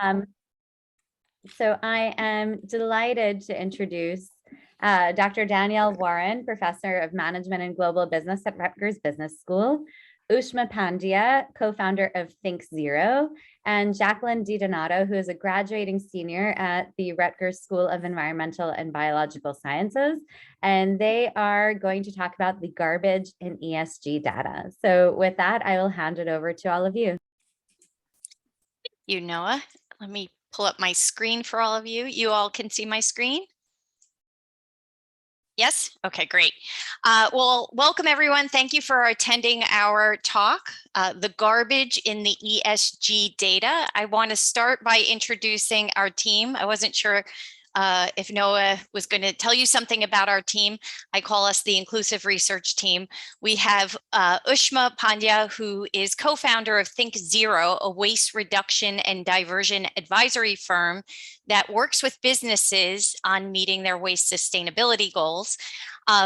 Um, so I am delighted to introduce Dr. Danielle Warren, Professor of Management and Global Business at Rutgers Business School, Ushma Pandya, co-founder of ThinkZero, and Jacqueline DiDonato, who is a graduating senior at the Rutgers School of Environmental and Biological Sciences. And they are going to talk about the garbage in ESG data. So with that, I will hand it over to all of you. You, Noah. Let me pull up my screen for all of you. You all can see my screen? Yes? Okay, great. Well, welcome everyone. Thank you for attending our talk, The Garbage in the ESG Data. I want to start by introducing our team. I wasn't sure if Noah was going to tell you something about our team. I call us the Inclusive Research Team. We have Ushma Pandya, who is co-founder of ThinkZero, a waste reduction and diversion advisory firm that works with businesses on meeting their waste sustainability goals.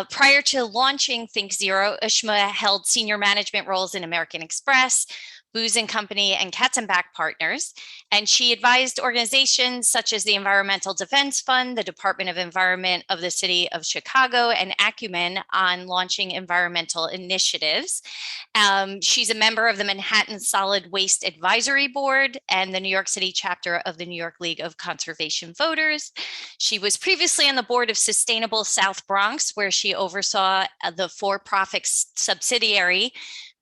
Prior to launching ThinkZero, Ushma held senior management roles in American Express, Booz & Company, and Katzenbach Partners, and she advised organizations such as the Environmental Defense Fund, the Department of Environment of the City of Chicago, and Acumen on launching environmental initiatives. She's a member of the Manhattan Solid Waste Advisory Board and the New York City chapter of the New York League of Conservation Voters. She was previously on the board of Sustainable South Bronx, where she oversaw the for-profit subsidiary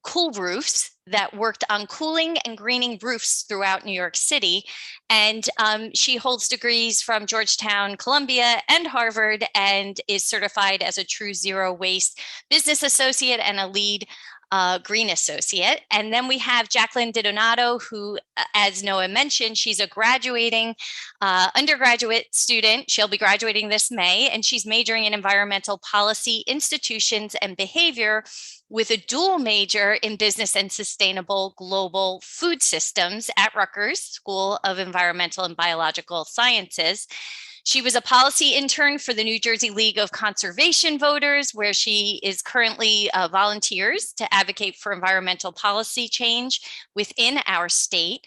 Cool Roofs that worked on cooling and greening roofs throughout New York City. And she holds degrees from Georgetown, Columbia, and Harvard, and is certified as a true zero waste business associate and a lead green associate. And then we have Jacqueline DiDonato, who, as Noah mentioned, she's a graduating undergraduate student. She'll be graduating this May, and she's majoring in environmental policy, institutions, and behavior with a dual major in business and sustainable global food systems at Rutgers School of Environmental and Biological Sciences. She was a policy intern for the New Jersey League of Conservation Voters, where she is currently volunteers to advocate for environmental policy change within our state.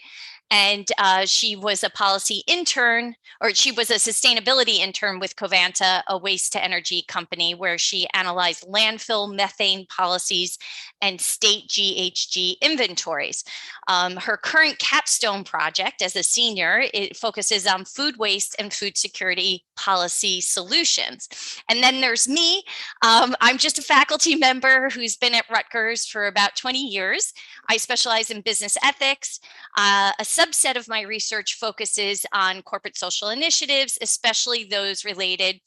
And she was a policy intern, or she was a sustainability intern with Covanta, a waste to energy company, where she analyzed landfill methane policies and state GHG inventories. Her current capstone project as a senior, it focuses on food waste and food security policy solutions. And then there's me. I'm just a faculty member who's been at Rutgers for about 20 years. I specialize in business ethics. A subset of my research focuses on corporate social initiatives, especially those related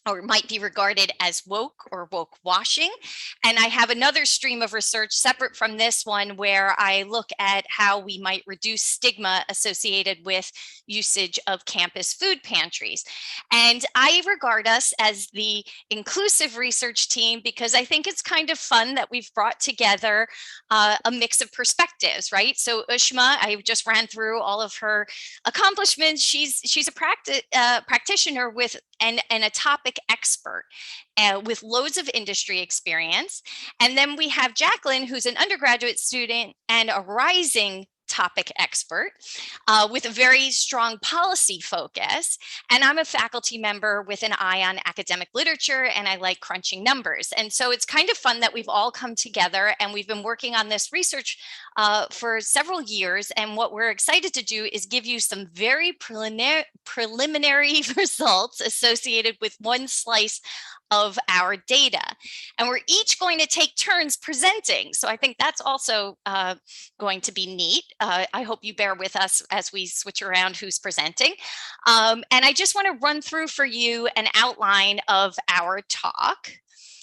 or might be regarded as woke or woke washing. And I have another stream of research separate from this one where I look at how we might reduce stigma associated with usage of campus food pantries. And I regard us as the inclusive research team because I think it's kind of fun that we've brought together a mix of perspectives, right? So Ushma, I just ran through all of her accomplishments. She's a practitioner with and a topic expert with loads of industry experience. And then we have Jacqueline, who's an undergraduate student and a rising topic expert with a very strong policy focus. And I'm a faculty member with an eye on academic literature, and I like crunching numbers. And so it's kind of fun that we've all come together and we've been working on this research for several years. And what we're excited to do is give you some very preliminary results associated with one slice of our data. And we're each going to take turns presenting. So I think that's also going to be neat. I hope you bear with us as we switch around who's presenting. And I just want to run through for you an outline of our talk.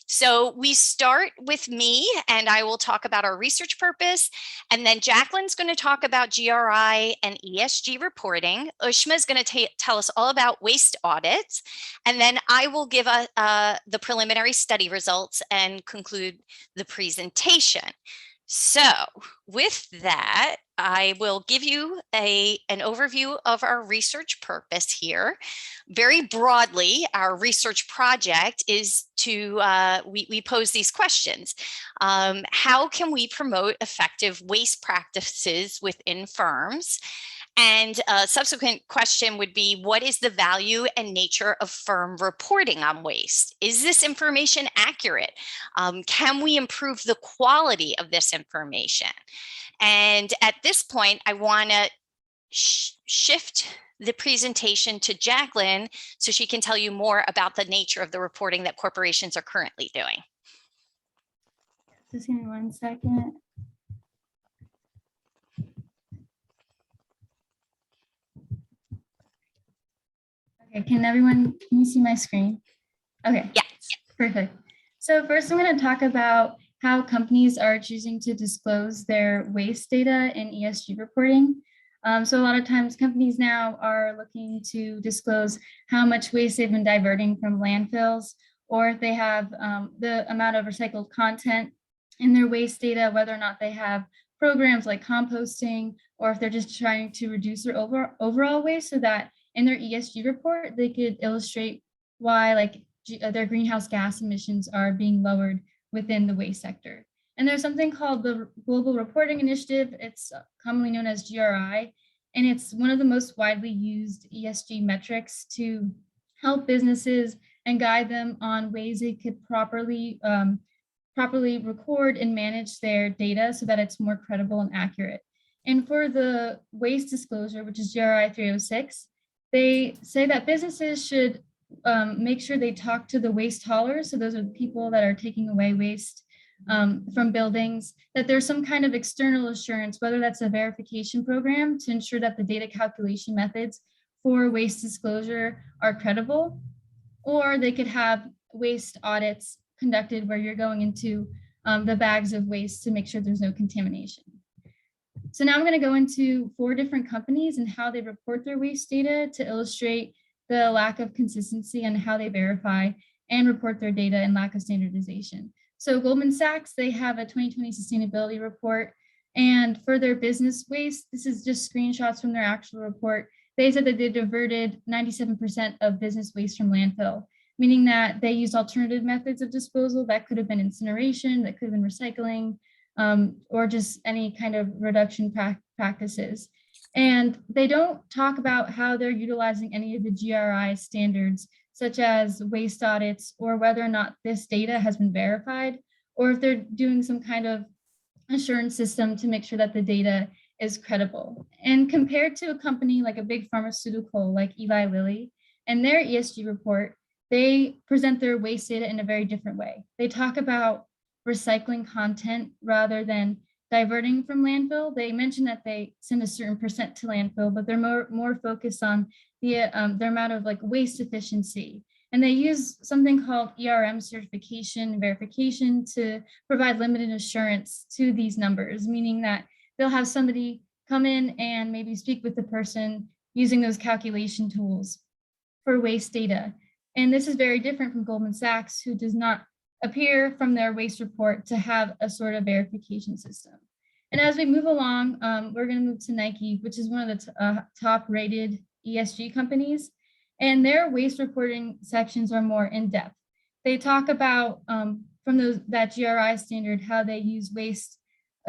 So we start with me, and I will talk about our research purpose, and then Jacqueline's going to talk about GRI and ESG reporting. Ushma is going to tell us all about waste audits, and then I will give the preliminary study results and conclude the presentation. So with that, I will give you an overview of our research purpose here. Very broadly, our research project is to, we pose these questions. How can we promote effective waste practices within firms? And a subsequent question would be, what is the value and nature of firm reporting on waste? Is this information accurate? Can we improve the quality of this information? And at this point, I want to shift the presentation to Jacqueline so she can tell you more about the nature of the reporting that corporations are currently doing. Just give me 1 second. Okay, can you see my screen? Okay. Yeah. Perfect. So first I'm going to talk about how companies are choosing to disclose their waste data in ESG reporting. So a lot of times companies now are looking to disclose how much waste they've been diverting from landfills, or if they have the amount of recycled content in their waste data, whether or not they have programs like composting, or if they're just trying to reduce their overall waste so that in their ESG report, they could illustrate why their greenhouse gas emissions are being lowered within the waste sector. And there's something called the Global Reporting Initiative. It's commonly known as GRI, and it's one of the most widely used ESG metrics to help businesses and guide them on ways they could properly record and manage their data so that it's more credible and accurate. And for the waste disclosure, which is GRI 306, they say that businesses should make sure they talk to the waste haulers. So those are the people that are taking away waste from buildings, that there's some kind of external assurance, whether that's a verification program to ensure that the data calculation methods for waste disclosure are credible, or they could have waste audits conducted where you're going into the bags of waste to make sure there's no contamination. So now I'm going to go into 4 different companies and how they report their waste data to illustrate the lack of consistency and how they verify and report their data and lack of standardization. So Goldman Sachs, they have a 2020 sustainability report, and for their business waste, this is just screenshots from their actual report. They said that they diverted 97% of business waste from landfill, meaning that they used alternative methods of disposal. That could have been incineration, that could have been recycling, or just any kind of reduction practices. And they don't talk about how they're utilizing any of the GRI standards, such as waste audits, or whether or not this data has been verified, or if they're doing some kind of assurance system to make sure that the data is credible. And compared to a company like a big pharmaceutical like Eli Lilly and their ESG report, they present their waste data in a very different way. They talk about recycling content rather than diverting from landfill. They mention that they send a certain percent to landfill, but they're more focused on their amount of waste efficiency. And they use something called ERM certification verification to provide limited assurance to these numbers, meaning that they'll have somebody come in and maybe speak with the person using those calculation tools for waste data. And this is very different from Goldman Sachs, who does not appear from their waste report to have a sort of verification system. And as we move along, we're going to move to Nike, which is one of the top rated ESG companies. And their waste reporting sections are more in depth. They talk about from that GRI standard, how they use waste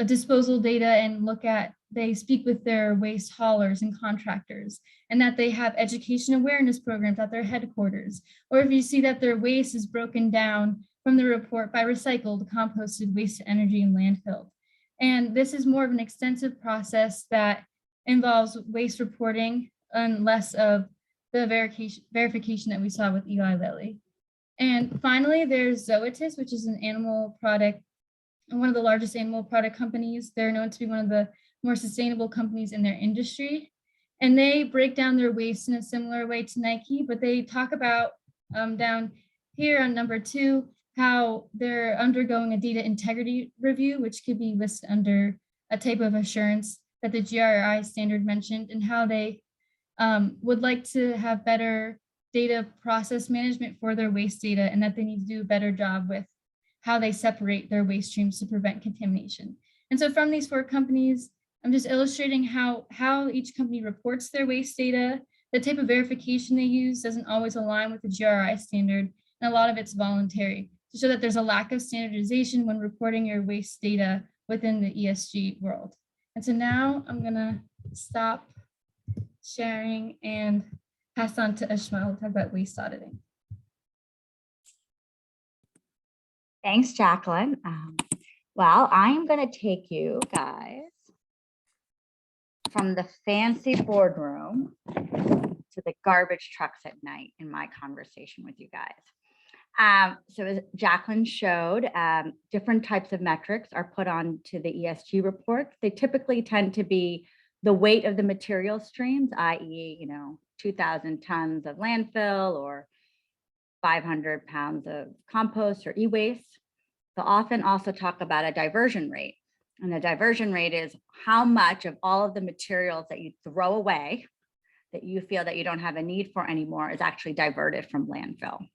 disposal data and they speak with their waste haulers and contractors, and that they have education awareness programs at their headquarters. Or if you see that their waste is broken down from the report by recycled, composted, waste to energy, and landfill. And this is more of an extensive process that involves waste reporting and less of the verification that we saw with Eli Lilly. And finally, there's Zoetis, which is an animal product, one of the largest animal product companies. They're known to be one of the more sustainable companies in their industry. And they break down their waste in a similar way to Nike, but they talk about down here on number 2, how they're undergoing a data integrity review, which could be listed under a type of assurance that the GRI standard mentioned, and how they would like to have better data process management for their waste data, and that they need to do a better job with how they separate their waste streams to prevent contamination. And so from these 4 companies, I'm just illustrating how each company reports their waste data. The type of verification they use doesn't always align with the GRI standard, and a lot of it's voluntary, to show that there's a lack of standardization when reporting your waste data within the ESG world. And so now I'm gonna stop sharing, and pass on to Ushma, who'll talk about waste auditing. Thanks, Jacqueline. Well, I'm going to take you guys from the fancy boardroom to the garbage trucks at night in my conversation with you guys. So as Jacqueline showed, different types of metrics are put onto the ESG reports. They typically tend to be the weight of the material streams, i.e., 2,000 tons of landfill or 500 pounds of compost or e-waste. They'll often also talk about a diversion rate. And the diversion rate is how much of all of the materials that you throw away that you feel that you don't have a need for anymore is actually diverted from landfill.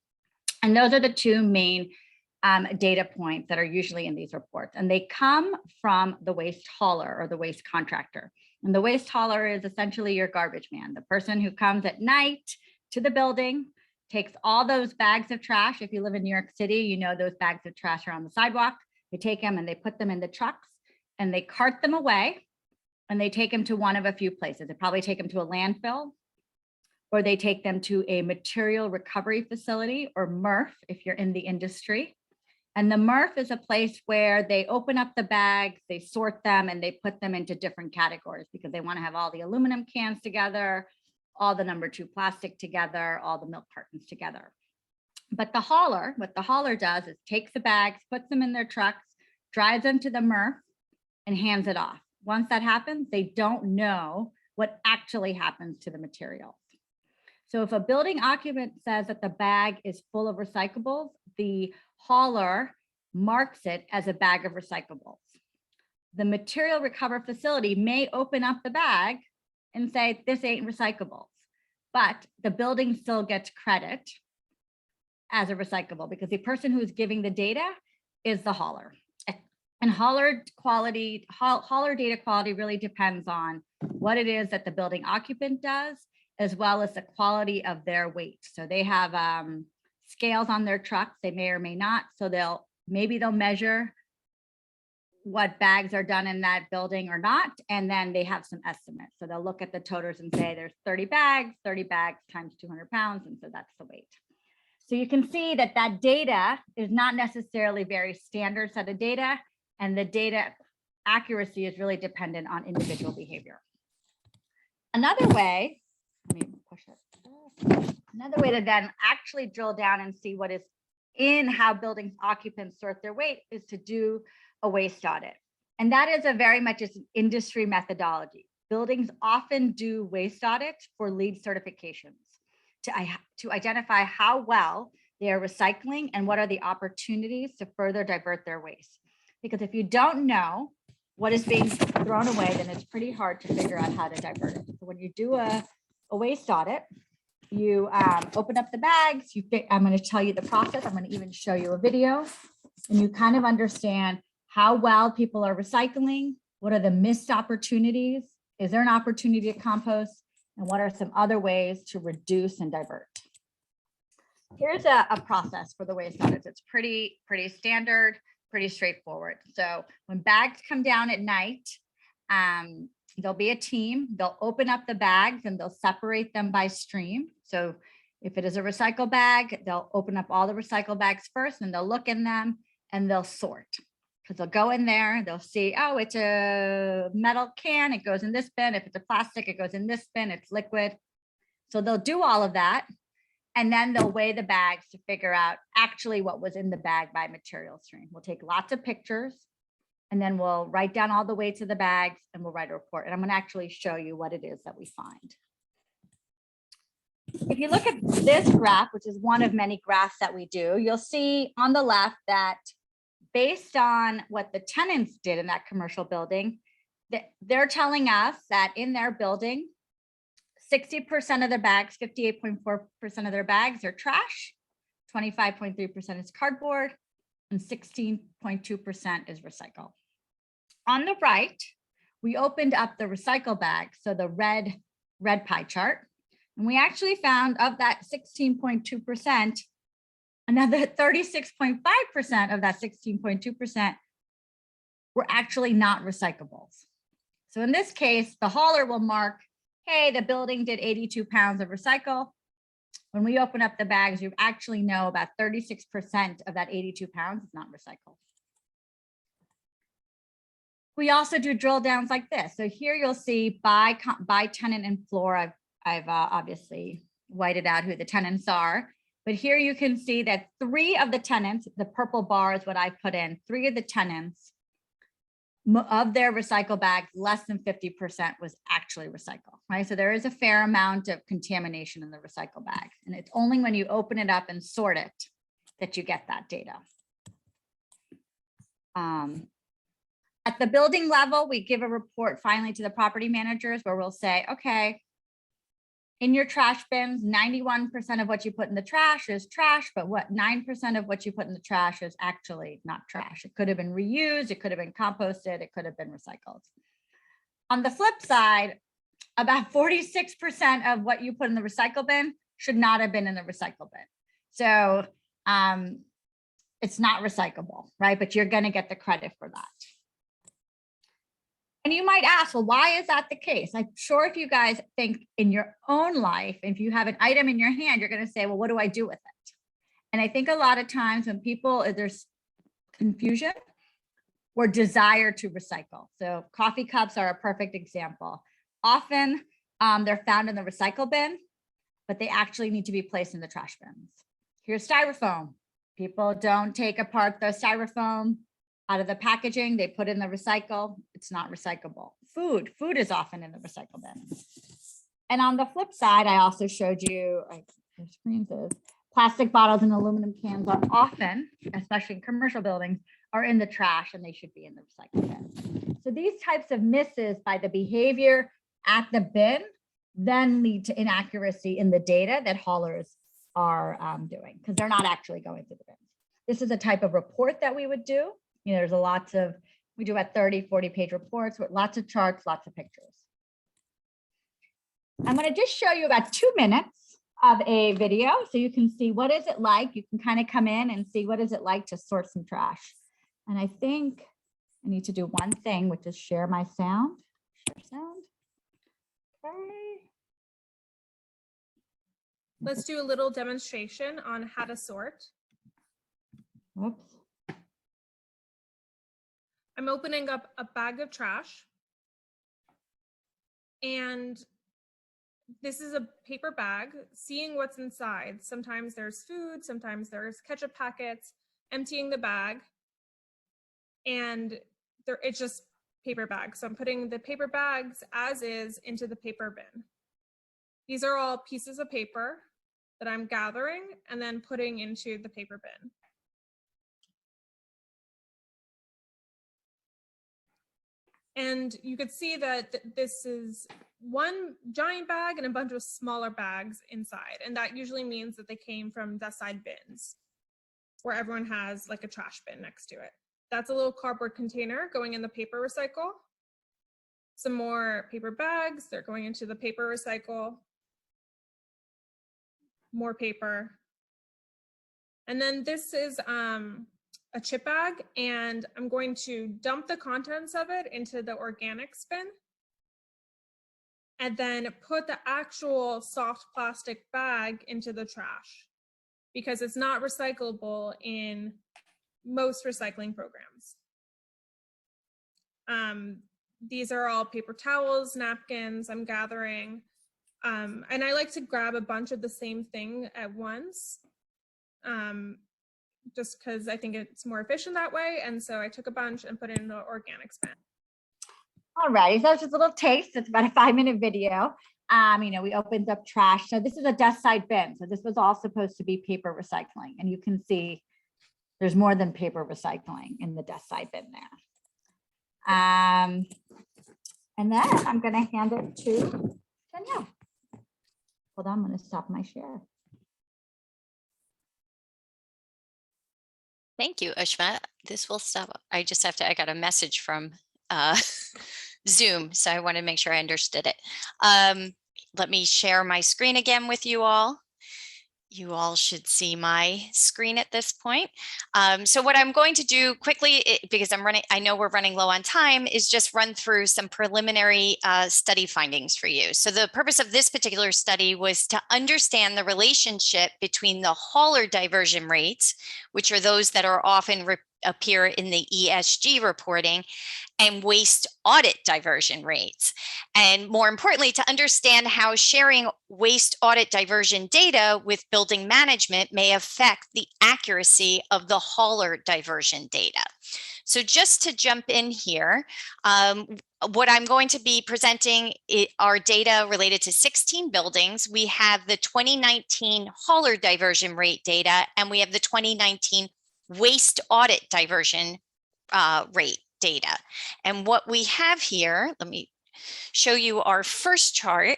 And those are the two main data points that are usually in these reports. And they come from the waste hauler or the waste contractor. And the waste hauler is essentially your garbage man, the person who comes at night to the building, takes all those bags of trash. If you live in New York City, those bags of trash are on the sidewalk. They take them and they put them in the trucks and they cart them away and they take them to one of a few places. They probably take them to a landfill, or they take them to a material recovery facility, or MRF if you're in the industry. And the MRF is a place where they open up the bags, they sort them, and they put them into different categories because they want to have all the aluminum cans together, all the number 2 plastic together, all the milk cartons together. But what the hauler does is takes the bags, puts them in their trucks, drives them to the MRF, and hands it off. Once that happens, they don't know what actually happens to the materials. So if a building occupant says that the bag is full of recyclables, the hauler marks it as a bag of recyclables. The material recovery facility may open up the bag and say, this ain't recyclables, but the building still gets credit as a recyclable because the person who's giving the data is the hauler. And hauler data quality really depends on what it is that the building occupant does, as well as the quality of their weight. So they have scales on their trucks, they may or may not. So maybe they'll measure what bags are done in that building or not, and then they have some estimates. So they'll look at the toters and say there's 30 bags times 200 pounds, and so that's the weight. So you can see that that data is not necessarily very standard set of data, and the data accuracy is really dependent on individual behavior. Another way, let me push it. Another way to then actually drill down and see what is in how building occupants sort their weight is to do a waste audit. And that is a very much an industry methodology. Buildings often do waste audits for LEED certifications to identify how well they are recycling and what are the opportunities to further divert their waste. Because if you don't know what is being thrown away, then it's pretty hard to figure out how to divert it. So when you do a waste audit, you open up the bags, I'm going to tell you the process. I'm going to even show you a video, and you kind of understand how well people are recycling, what are the missed opportunities, is there an opportunity to compost, and what are some other ways to reduce and divert. Here's a process for the waste audits. It's pretty standard, pretty straightforward. So when bags come down at night, there'll be a team, they'll open up the bags and they'll separate them by stream. So if it is a recycle bag, they'll open up all the recycle bags first, and they'll look in them and they'll sort. Because they'll go in there, they'll see, oh, it's a metal can, it goes in this bin. If it's a plastic, it goes in this bin, it's liquid. So they'll do all of that. And then they'll weigh the bags to figure out actually what was in the bag by material stream. We'll take lots of pictures, and then we'll write down all the weights of the bags, and we'll write a report. And I'm going to actually show you what it is that we find. If you look at this graph, which is one of many graphs that we do, you'll see on the left that based on what the tenants did in that commercial building, they're telling us that in their building, 60% of their bags, 58.4% of their bags are trash, 25.3% is cardboard, and 16.2% is recycle. On the right, we opened up the recycle bags, so the red pie chart, and we actually found of that 16.2%, another 36.5% of that 16.2% were actually not recyclables. So in this case, the hauler will mark hey, the building did 82 pounds of recycle. When we open up the bags, you actually know about 36% of that 82 pounds is not recycled. We also do drill downs like this. So here you'll see by tenant and floor. I've obviously whited out who the tenants are, but here you can see that 3 of the tenants, the purple bar is what I put in, 3 of the tenants of their recycle bags, less than 50% was actually recycled, right? So there is a fair amount of contamination in the recycle bag. And it's only when you open it up and sort it that you get that data. At the building level, we give a report finally to the property managers where we'll say, okay, in your trash bins, 91% of what you put in the trash is trash, but what 9% of what you put in the trash is actually not trash. It could have been reused, it could have been composted, it could have been recycled. On the flip side, about 46% of what you put in the recycle bin should not have been in the recycle bin. So it's not recyclable, right? But you're going to get the credit for that. And you might ask, well, why is that the case? I'm sure if you guys think in your own life, if you have an item in your hand, you're going to say, well, what do I do with it? And I think a lot of times when people, there's confusion or desire to recycle. So coffee cups are a perfect example. Often they're found in the recycle bin, but they actually need to be placed in the trash bins. Here's styrofoam. People don't take apart the styrofoam out of the packaging, they put in the recycle, it's not recyclable. Food is often in the recycle bin. And on the flip side, I also showed you, plastic bottles and aluminum cans are often, especially in commercial buildings, are in the trash and they should be in the recycle bin. So these types of misses by the behavior at the bin then lead to inaccuracy in the data that haulers are doing because they're not actually going through the bins. This is a type of report that we would do. You know, there's lots of, we do about 30, 40 page reports with lots of charts, lots of pictures. I'm going to just show you about 2 minutes of a video so you can see what is it like. You can kind of come in and see what is it like to sort some trash. And I think I need to do one thing, which is share my sound. Share sound. Okay. Let's do a little demonstration on how to sort. Whoops. I'm opening up a bag of trash. And this is a paper bag, seeing what's inside. Sometimes there's food, sometimes there's ketchup packets, emptying the bag. And it's just paper bags. So I'm putting the paper bags as is into the paper bin. These are all pieces of paper that I'm gathering and then putting into the paper bin. And you could see that this is one giant bag and a bunch of smaller bags inside. And that usually means that they came from desk side bins where everyone has like a trash bin next to it. That's a little cardboard container going in the paper recycle. Some more paper bags, they're going into the paper recycle. More paper. And then this is a chip bag, and I'm going to dump the contents of it into the organics bin and then put the actual soft plastic bag into the trash because it's not recyclable in most recycling programs. These are all paper towels, napkins I'm gathering. And I like to grab a bunch of the same thing at once. Just because I think it's more efficient that way. And so I took a bunch and put it in the organics bin. All right, so that's just a little taste. It's about a 5-minute video. You know, we opened up trash. So this is a desk side bin. So this was all supposed to be paper recycling. And you can see there's more than paper recycling in the desk side bin there. And then I'm going to hand it to Danielle. Hold on, I'm going to stop my share. Thank you, Ushma. This will stop. I got a message from Zoom, so I want to make sure I understood it. Let me share my screen again with you all. You all should see my screen at this point. So what I'm going to do quickly, because I know we're running low on time, is just run through some preliminary study findings for you. So the purpose of this particular study was to understand the relationship between the hauler diversion rates, which are those that are often appear in the ESG reporting, and waste audit diversion rates. And more importantly, to understand how sharing waste audit diversion data with building management may affect the accuracy of the hauler diversion data. So just to jump in here, what I'm going to be presenting are data related to 16 buildings. We have the 2019 hauler diversion rate data, and we have the 2019 waste audit diversion rate data. And what we have here, let me show you our first chart.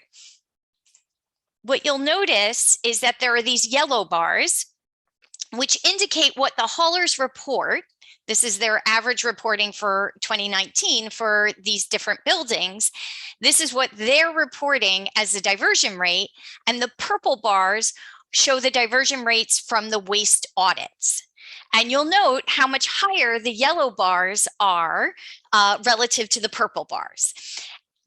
What you'll notice is that there are these yellow bars, which indicate what the haulers report. This is their average reporting for 2019 for these different buildings. This is what they're reporting as the diversion rate, and the purple bars show the diversion rates from the waste audits. And you'll note how much higher the yellow bars are relative to the purple bars.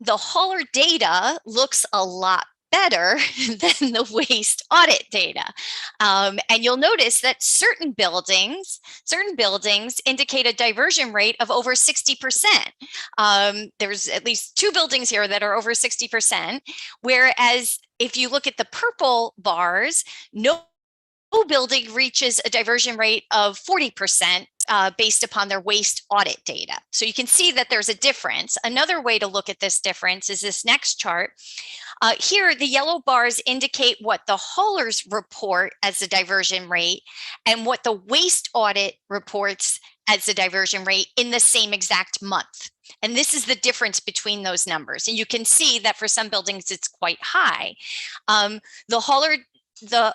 The hauler data looks a lot better than the waste audit data. And you'll notice that certain buildings indicate a diversion rate of over 60%. There's at least 2 buildings here that are over 60%, whereas if you look at the purple bars, no building reaches a diversion rate of 40% based upon their waste audit data. So you can see that there's a difference. Another way to look at this difference is this next chart. Here, the yellow bars indicate what the haulers report as the diversion rate and what the waste audit reports as the diversion rate in the same exact month. And this is the difference between those numbers. And you can see that for some buildings, it's quite high. The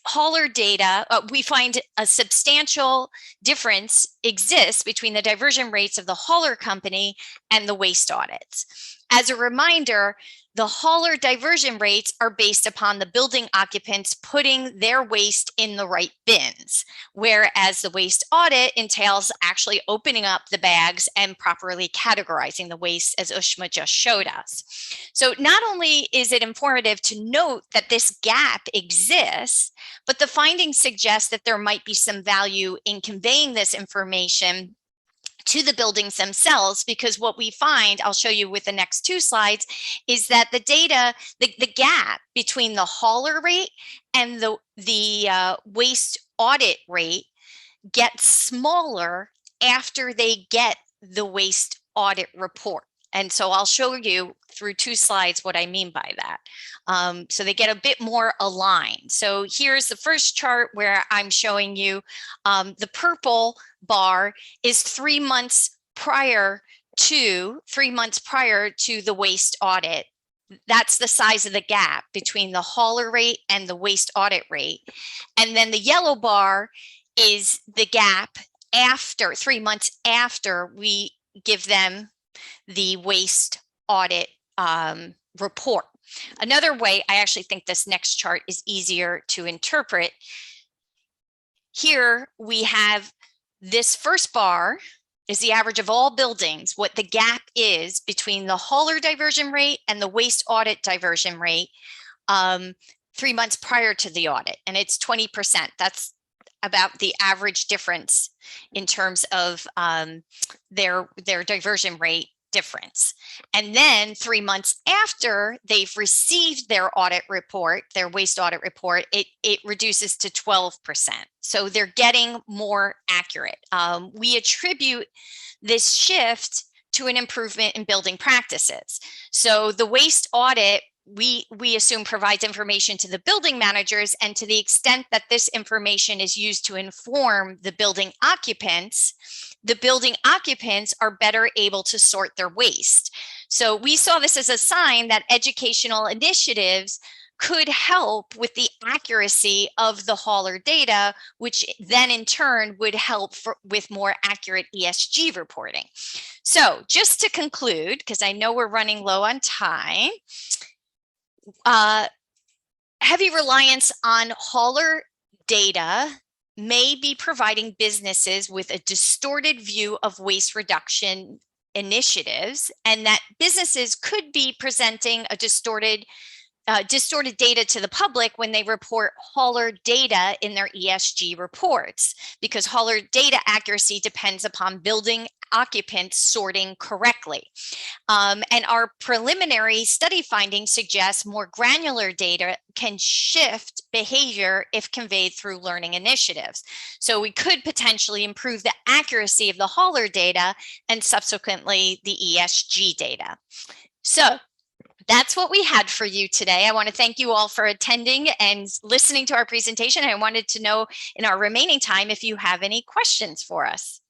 hauler data, we find a substantial difference exists between the diversion rates of the hauler company and the waste audits. As a reminder, the hauler diversion rates are based upon the building occupants putting their waste in the right bins, whereas the waste audit entails actually opening up the bags and properly categorizing the waste, as Ushma just showed us. So not only is it informative to note that this gap exists, but the findings suggest that there might be some value in conveying this information to the buildings themselves, because what we find, I'll show you with the next 2 slides, is that the data, the gap between the hauler rate and the waste audit rate gets smaller after they get the waste audit report. And so I'll show you through 2 slides what I mean by that. So they get a bit more aligned. So here's the first chart where I'm showing you the purple bar is 3 months prior to the waste audit. That's the size of the gap between the hauler rate and the waste audit rate. And then the yellow bar is the gap after 3 months after we give them the waste audit report. Another way, I actually think this next chart is easier to interpret. Here we have this first bar is the average of all buildings, what the gap is between the hauler diversion rate and the waste audit diversion rate 3 months prior to the audit, and it's 20%. That's about the average difference in terms of their diversion rate difference. And then 3 months after they've received their audit report, their waste audit report, it reduces to 12%. So they're getting more accurate. We attribute this shift to an improvement in building practices. So the waste audit, we assume, provides information to the building managers, and to the extent that this information is used to inform the building occupants are better able to sort their waste. So we saw this as a sign that educational initiatives could help with the accuracy of the hauler data, which then in turn would help with more accurate ESG reporting. So just to conclude, because I know we're running low on time, Heavy reliance on hauler data may be providing businesses with a distorted view of waste reduction initiatives, and that businesses could be presenting a distorted data to the public when they report hauler data in their ESG reports, because hauler data accuracy depends upon building occupants sorting correctly. And our preliminary study findings suggest more granular data can shift behavior if conveyed through learning initiatives. So we could potentially improve the accuracy of the hauler data and subsequently the ESG data. So that's what we had for you today. I want to thank you all for attending and listening to our presentation. I wanted to know in our remaining time if you have any questions for us.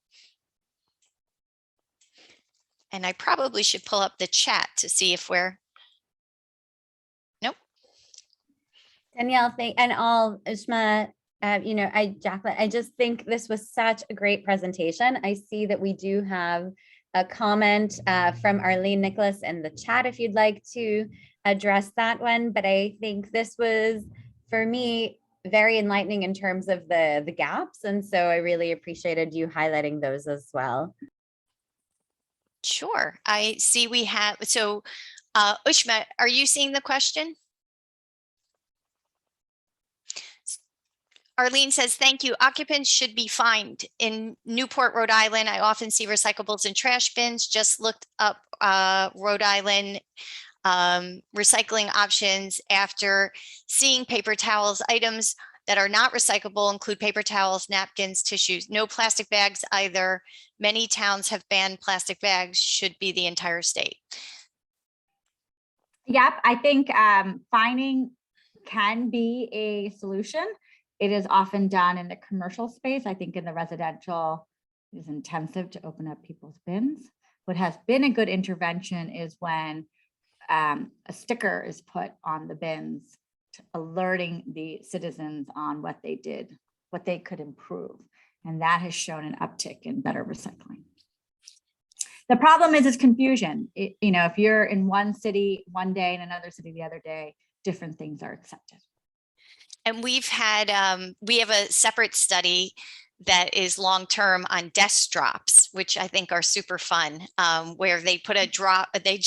And I probably should pull up the chat to see if we're, nope. Danielle, and all Ushma, Jacqueline, I just think this was such a great presentation. I see that we do have a comment from Arlene Nicholas in the chat if you'd like to address that one. But I think this was, for me, very enlightening in terms of the gaps. And so I really appreciated you highlighting those as well. Sure. I see we have, so Ushma, are you seeing the question? Arlene says, thank you. Occupants should be fined. In Newport, Rhode Island, I often see recyclables in trash bins. Just looked up Rhode Island recycling options after seeing paper towels. Items that are not recyclable include paper towels, napkins, tissues, no plastic bags either. Many towns have banned plastic bags, should be the entire state. Yep, I think fining can be a solution. It is often done in the commercial space. I think in the residential, it is intensive to open up people's bins. What has been a good intervention is when a sticker is put on the bins, alerting the citizens on what they did, what they could improve. And that has shown an uptick in better recycling. The problem is confusion. If you're in one city one day and another city the other day, different things are accepted. And we've had, we have a separate study that is long-term on desk drops, which I think are super fun, where they put a drop, they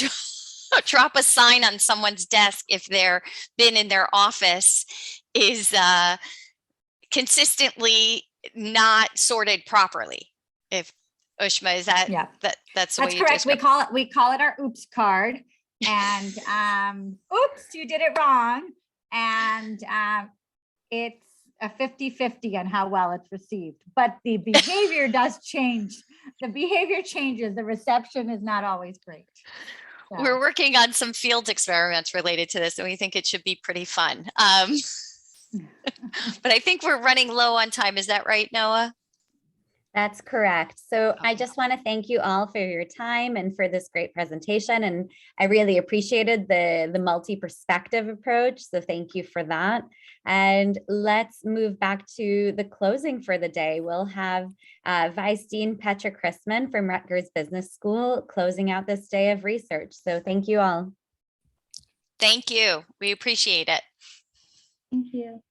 drop a sign on someone's desk if their bin in their office is consistently not sorted properly. If Ushma, is that, yeah, that's the way you correct. We call it our oops card, and oops, you did it wrong. And it's a 50-50 on how well it's received, but the behavior does change. The behavior changes. The reception is not always great. So. We're working on some field experiments related to this, and we think it should be pretty fun. But I think we're running low on time. Is that right, Noah? That's correct. So I just want to thank you all for your time and for this great presentation. And I really appreciated the multi-perspective approach. So thank you for that. And let's move back to the closing for the day. We'll have Vice Dean Petra Chrisman from Rutgers Business School closing out this day of research. So thank you all. Thank you. We appreciate it. Thank you.